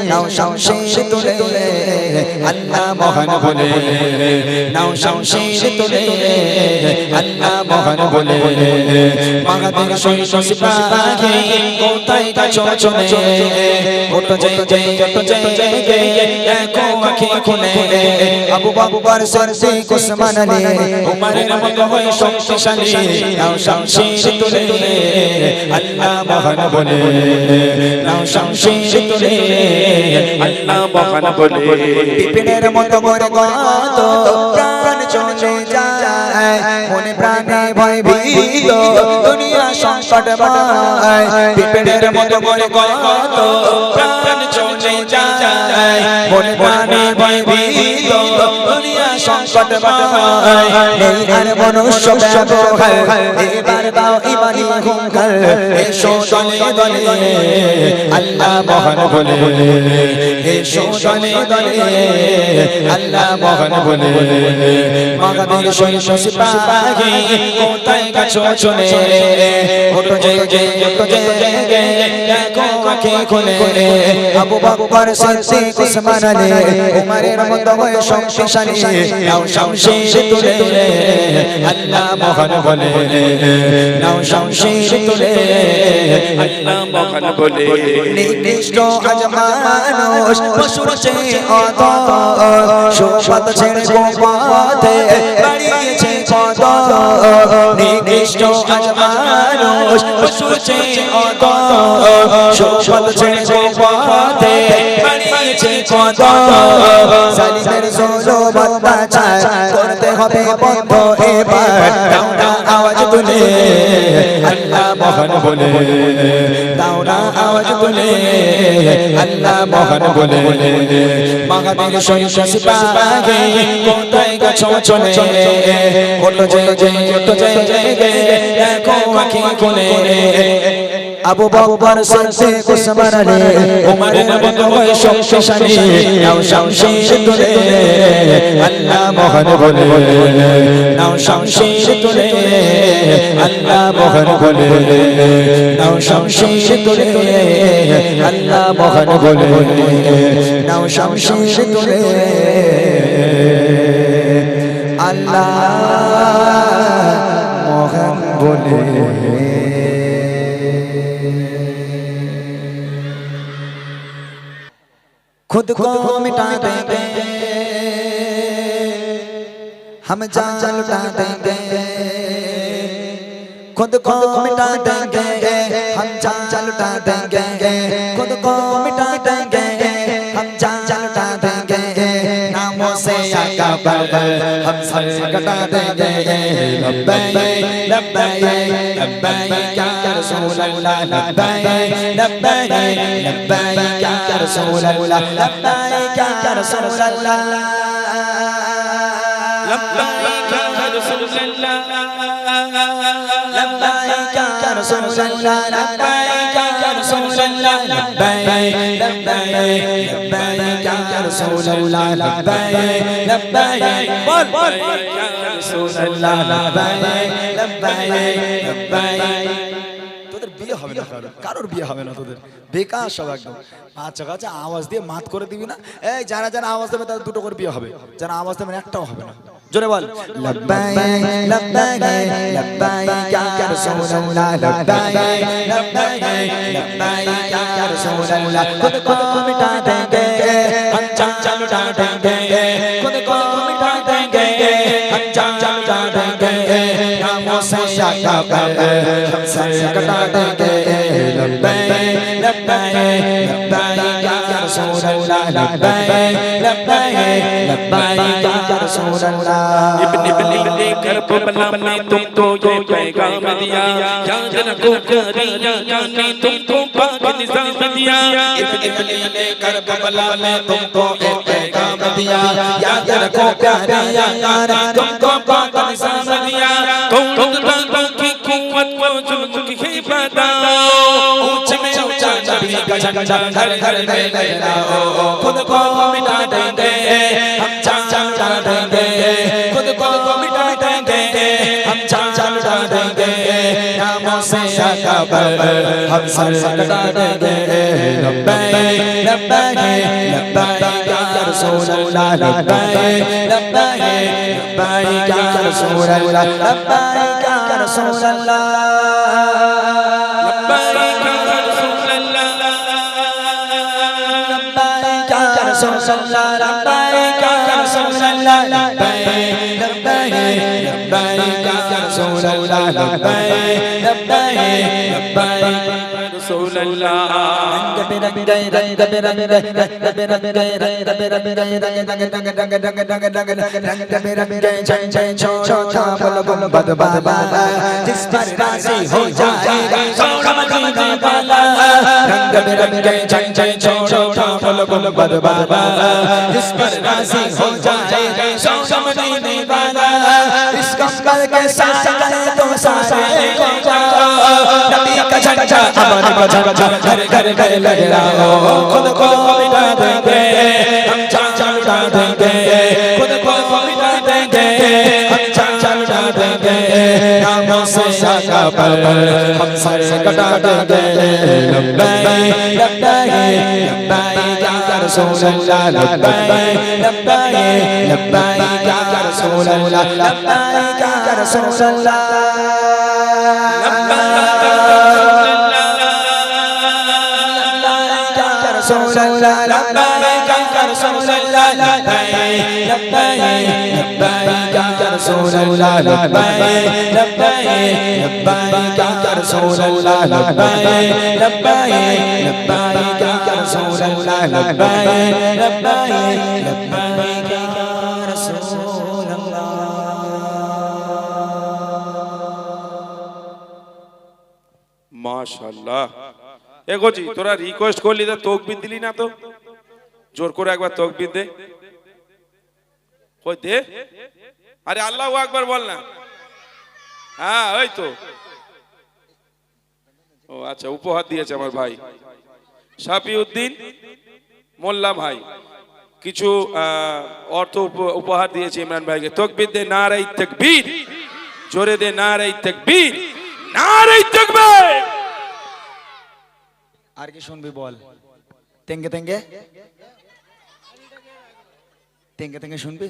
নাও শমশির তুলে আল্লাহ মহান বলে নাও শমশির তুলে আল্লাহ মহান বলে মাগাদের শৈশব সিপাহী কোথায় গেছো চলে ওঠো জেগে দেখো আঁখি খুলে আবু বকর সিদ্দিক উসমান আলী উমরের মতো হয়ে শক্তিশালী নাও শমশির তুলে আল্লাহ মহান বলে নাও শমশির তুলে আল্লাহ মহান বলে বিপিনের মতো করে কত প্রাণ চলে যায় মনে প্রাণে ভয় ভীত দুনিয়া সংকট ভয় বিপিনের মতো করে কত প্রাণ চলে যায় মনে প্রাণে ভয় ভীত দুনিয়া সংকট ভয় নেই আর মনুষ্য ব্যবহার এবার দাও ইমানি হুঙ্কার এসো দলে দলে আল্লাহ মহান বলে এসো দলে দলে আল্লাহ মহান বলে মাগাদের শৈশব সিপাহী কোথায় গেছো চলে ওঠো জেগে দেখো আঁখি খুলে আবু বকর সিদ্দিক উসমান আলী উমরের মতো হয়ে শক্তিশালী নাও শমশির তুলে আল্লাহ মহান বলে নাও শমশির তুলে আল্লাহ মহান বলে নিকৃষ্ট আজ মানুষ পশুর চেয়ে অধম সুপথ ছেড়ে কুপথে বাড়িয়েছে কদম নিকৃষ্ট আজ মানুষ পশুর চেয়ে অধম সুপথ ছেড়ে কুপথে বাড়িয়েছে কদম জালিমের জুলুম অত্যাচার করতে হবে বন্ধ এবার দাও না আওয়াজ তুলে আল্লাহ মহান বলে দাও না আওয়াজ তুলে আল্লাহ মহান বলে মাগাদের শৈশব সিপাহী কোথায় গেছো চলে ওঠো জেগে দেখো আঁখি খুলে আবু বকর সিদ্দিক উসমান আলী উমরের মতো হয়ে শক্তিশালী নাও শমশির তুলে আল্লাহ মহান বলে নাও শমশির তুলে আল্লাহ মহান বলে নাও শমশির তুলে আল্লাহ মহান বলে নাও শমশির তুলে আল্লাহ মহান বলে खुद को मिटा देंगे हम जान लुटा देंगे खुद को मिटा देंगे हम जान लुटा देंगे खुद को मिटा देंगे हम जान लुटा देंगे नामों से आका बाबा हम सर कटा देंगे लब्बैक लब्बैक लब्बैक या रसूल अल्लाह लब्बैक लब्बैक लब्बैक या रसूल अल्लाह लब्बैक या रसूल अल्लाह लब्बैक या रसूल अल्लाह लब्बैक या रसूल अल्लाह लब्बैक या रसूल अल्लाह लब्बैक लब्बैक लब्बैक या रसूल अल्लाह लब्बैक लब्बैक बोल या रसूल अल्लाह लब्बैक लब्बैक लब्बैक তোদের বিয়ে হবে না কারোর বিয়ে হবে না তোদের বেকার সব একদম আচ্ছা আচ্ছা আওয়াজ দিয়ে মাত করে দিবি না এই যারা যারা আওয়াজ দেবে তাদের দুটো করে বিয়ে হবে যারা আওয়াজ দেবে একটাও হবে না জোরে বল লব্বাইক লব্বাইক লব্বাইক ইয়া রাসূলুল্লাহ লব্বাইক লব্বাইক লব্বাইক ইয়া রাসূলুল্লাহ खुद को मिटा देंगे हम जान लुटा देंगे खुद को मिटा देंगे हम जान लुटा देंगे नामों से आका बाबा हम सर कटा देंगे लब्बैक लब्बैक लब्बैक या रसूलल्लाह लब्बैक लब्बैक लब्बैक या रसूलल्लाह इब्न बिल्ली करबला में तुमको ये पैगाम दिया याद रखो करिया जाने तुमको पाक निजाम दिया इब्न बिल्ली करबला में तुमको ये पैगाम दिया याद रखो प्यारिया यार तुमको पाक निजाम दिया कौन ताकत की कुव्वत को जुल्म की बताओ ऊंच में ऊंचा नबी का झंडा घर घर में लहराओ खुद को मिटा देंगे हम जान लुटा देंगे खुद को मिटा देंगे हम जान लुटा देंगे नामों से आका पर हम सर कटा देंगे लब्बैक लब्बैक लब्बैक या रसूल अल्लाह लब्बैक लब्बैक लब्बैक या रसूल अल्लाह लब्बैक या रसूल अल्लाह लब्बैक या रसूल अल्लाह लब्बैक या रसूल अल्लाह लब्बैक या रसूल अल्लाह लब्बैक लब्बैक लब्बैक या रसूल अल्लाह लब्बैक लब्बैक लब्बैक रसूल अल्लाह जिस पर राजी हो जाएगा सोना मदीना वाला रंग बिरंगे झंडे छोड़ो बोल गुंबद बाबा जिस पर राजी हो जाएगा सोना मदीना वाला इस कंबल के साथ गए तो सारे को जाओ नबी का झंडा अमर का झंडा घर घर में लग रहा हो खुद को मिटा देंगे हम जान मिटा देंगे खुद को मिटा देंगे हम जान मिटा देंगे नामों से आका पर हम सर कटा देंगे लब्बैक लब्बैक लब्बैक या रसूल अल्लाह लब्बैक लब्बैक लब्बैक या रसूल अल्लाह लब्बैक या रसूल अल्लाह रसूल अल्लाह लब्बैक या रसूल अल्लाह लब्बैक लब्बैक लब्बैक या रसूल अल्लाह लब्बैक लब्बैक लब्बैक या रसूल अल्लाह लब्बैक लब्बैक लब्बैक या रसूल अल्लाह लब्बैक लब्बैक लब्बैक या रसूल अल्लाह মাশাআল্লাহ এগোজি তোরা রিকোয়েস্ট করলি তো তাকবীর দিলি না তো জোর করে একবার তাকবীর দে কই দে আরে আল্লাহু আকবার বল না হ্যাঁ ওই তো ও আচ্ছা উপহার দিয়েছে আমার ভাই শাফিউদ্দিন মোল্লা ভাই কিছু অর্থ উপহার দিয়েছে ইমরান ভাইকে তাকবীর দে নারে তাকবীর জোরে দে নারে তাকবীর নারে তাকবীর আর কি শুনবি বল তেঙ্গে তেঙ্গে তেঙ্গে তেঙ্গে শুনবি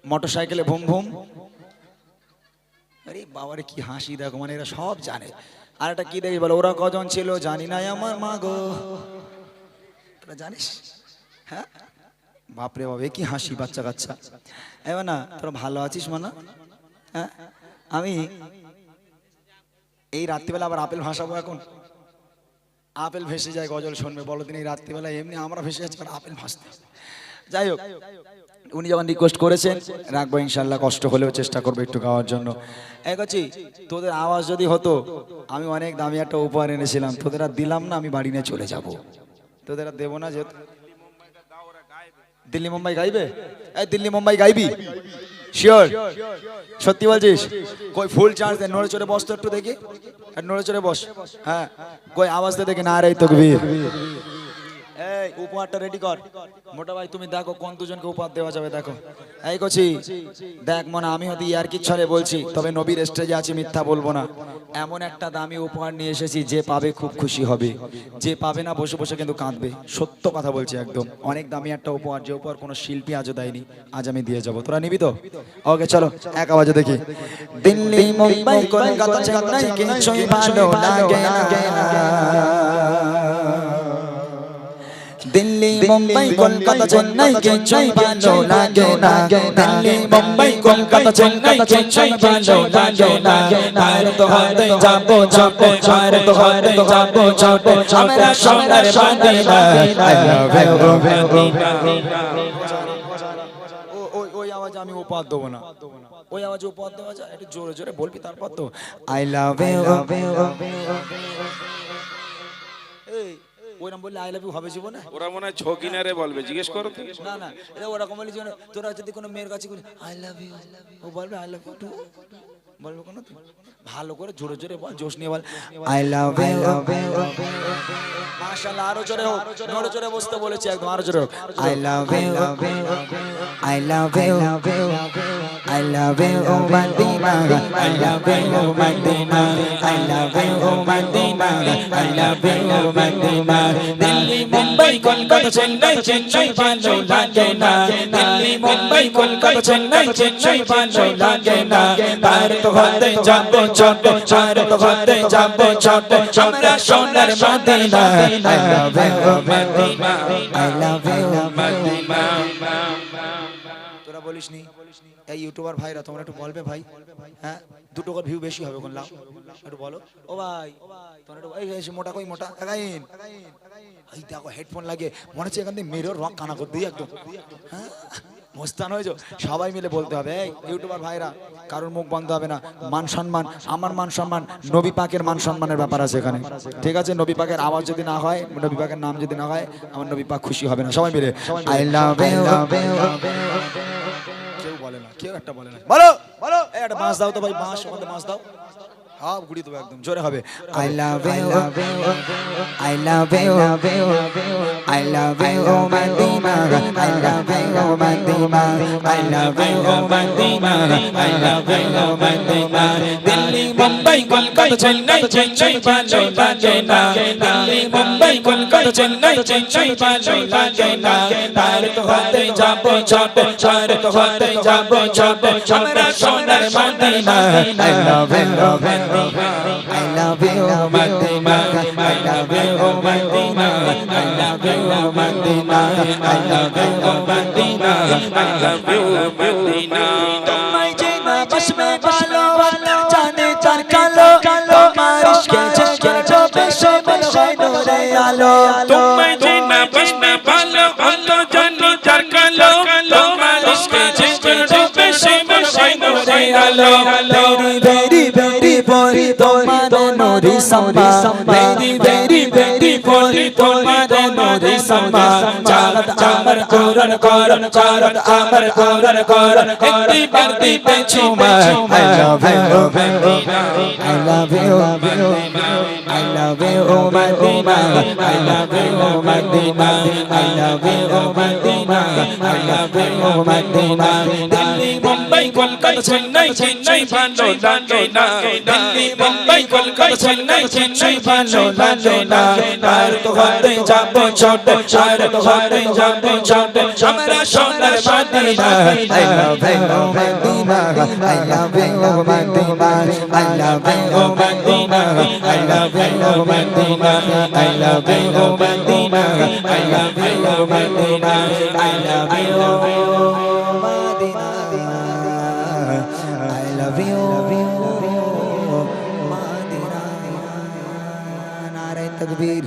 মোটরসাইকেলে ভুম ভুম আরে বাবারে কি হাসি দেখো মানে এরা সব জানে আর এটা কি দেখি বল ওরা কজন ছিল জানি না আমার মা গো তোরা জানিস হ্যাঁ বাপরে বাবা কি হাসি বাচ্চা কাচ্চা এবার না তোরা ভালো আছিস মানা হ্যাঁ আমি এই রাত্রিবেলা আবার আপেল ভাসাবো এখন আপেল ভেসে যায় গজল শুনবে বলো দিন এই রাত্রিবেলা এমনি আমরা ভেসে যাচ্ছি আপেল ভাসতে যাই হোক উনি যখন রিকোয়েস্ট করেছেন রাখবো ইনশাল্লাহ কষ্ট হলেও চেষ্টা করবো একটু গাওয়ার জন্য এগোচ্ছি তোদের আওয়াজ যদি হতো আমি অনেক দামি একটা উপহার এনেছিলাম তোদের আর দিলাম না আমি বাড়ি নিয়ে চলে যাব তোদের আর দেবো না যেহেতু দিল্লি মুম্বাই গাইবে এই দিল্লি মুম্বাই গাইবি শিওর সত্যি বলছিস কই ফুল চার্জ দে নড়ে চড়ে বস তো একটু দেখি আর নড়ে চড়ে বস হ্যাঁ কই আওয়াজ দে দেখি নারে তাকবীর এই উপহারটা রেডি কর মোটা ভাই তুমি দেখো কোন দুজনকে উপহার দেওয়া যাবে দেখো এই কচি দেখ মনে আমি হয়তো ইয়ার কি ছড়ে বলছি তবে নবীর স্টেজে আছি মিথ্যা বলবো না এমন একটা দামি উপহার নিয়ে এসেছি যে পাবে খুব খুশি হবে যে পাবে না বসে বসে কিন্তু কাঁদবে সত্য কথা বলছি একদম অনেক দামি একটা উপহার যে উপহার কোনো শিল্পী আজও দেয়নি আজ আমি দিয়ে যাবো তোরা নিবি তো ওকে চলো এক আওয়াজে দেখি দিল্লি মুম্বাই কলকাতা চেন্নাই কিছুই ভালো লাগে না দিল্লি মুম্বাই কলকাতা চেন্নাই কিছুই ভালো লাগে না দিল্লি মুম্বাই কলকাতা চেন্নাই কিছুই ভালো লাগে না আর তো হতে যাবো ছোট আর তো হতে যাবো ছোট আমরা সোনার মদিনা আই লাভ ইউ ওই আওয়াজ আমি উপহার দেবো না ওই আওয়াজ উপহার দেওয়া যায় একটু জোরে জোরে বলবি তারপর তো আই লাভ ইউ ওইরকম বললে আই লাভ ইউ হবে জীবনে ওরা মনে হয় ছকিনারে বলবে জিজ্ঞেস করো তো না না এটা ওরকম বলি জীবনে তোরা যদি কোনো মেয়ের কাছে আই লাভ ইউ ও বলবে আই লাভ ইউ টু বলবো কোনো তুই? ভালো করে জোরে জোরে বল, জোশ নিয়ে বল, আই লাভ ইউ। মাশাআল্লাহ, আরো জোরে হোক, নড়ে চড়ে বসতে বলেছি একদম, আরো জোরে হোক, I love you, I love you, I love you Madina, I love you Madina, I love you Madina, I love you Madina. Delhi Mumbai Kolkata Chennai, Chennai ভালো লাগে না, দিল্লি মুম্বাই কলকাতা চেন্নাই, চেন্নাই ভালো লাগে না। তার তো হতে যাবো ছোট, তার তো হতে যাবো ছোট, আমরা সোনার Madina. I love you Madina, I love you Madina. তোরা বলিস নি এই ইউটিউবার ভাইরা, তোমরা একটু বলবে ভাই, হ্যাঁ দুটো করে ভিউ বেশি হবে কোন লাভ, একটু বলো ও ভাই, তোমরা একটু এই মোটা কই মোটা আগাইন, এই দেখো হেডফোন লাগে, মনে হচ্ছে এখান থেকে মেরো রক কানা করে দিই একদম, হ্যাঁ মস্তান হয়েছো। সবাই মিলে বলতে হবে, এই ইউটিউবার ভাইরা কারোর মুখ বন্ধ হবে না, মান সম্মান, আমার মান সম্মান, নবী পাকের মান সম্মানের ব্যাপার আছে এখানে, ঠিক আছে? নবী পাকের আওয়াজ যদি না হয়, নবী পাকের নাম যদি না হয়, আমার নবী পাক খুশি হবে না। সবাই মিলে আই লাভ ইউ। কেউ বলে না, কেউ একটা বলে না, বলো বলো, এই একটা বাঁশ দাও তো ভাই, বাঁশ, ওখানে বাঁশ দাও, হ্যাঁ গুড়ি দেবো একদম জোরে হবে, I love you, I love you, I love you Madina, I love you Madina, I love you Madina, I love you Madina. Delhi Mumbai Kolkata Chennai, Chennai ভালো লাগে না, দিল্লি মুম্বাই কলকাতা চেন্নাই, চেন্নাই ভালো লাগে না। তার তো হতে যাবো ছোট, তার তো হতে যাবো ছোট, আমরা সোনার Madina. I love you I love you Madina, I love you Madina, I love you Madina, I love you Madina, I love you Madina। তোমায় চেনা বস মে ভালো, জানে তার কালো, তোমার ইশকে জেগে ডোবে সে মন হয় নূরে আলো। তোমায় চেনা বস মে ভালো, অন্ত জানি তার কালো, তোমার ইশকে জেগে ডোবে সে মন হয় নূরে আলো। Very very very তোমার নূরে সম্মা, very very very very তোমার নূরে সম্মা। চাঁদ আমার কোরআন কোরআন, চাঁদ আমার কোরআন কোরআন, একটি বারতি পেছুমা। I love you Madina, I love you Madina, I love you Madina, I love you Madina, I love you Madina, I love you Madina। Delhi Mumbai Kolkata Chennai, Chennai ভালো লাগে না, দিল্লি মুম্বাই কলকাতা চেন্নাই, চেন্নাই ভালো লাগে না। তার তো হতে যাবো ছোট, তার তো হতে যাবো ছোট, আমরা সোনার Madina. I love you Madina, I love you Madina, I love you Madina, I love you Madina, I love you Madina, I love you Madina, I love you Madina, I love you Madina। নারে তাকবীর।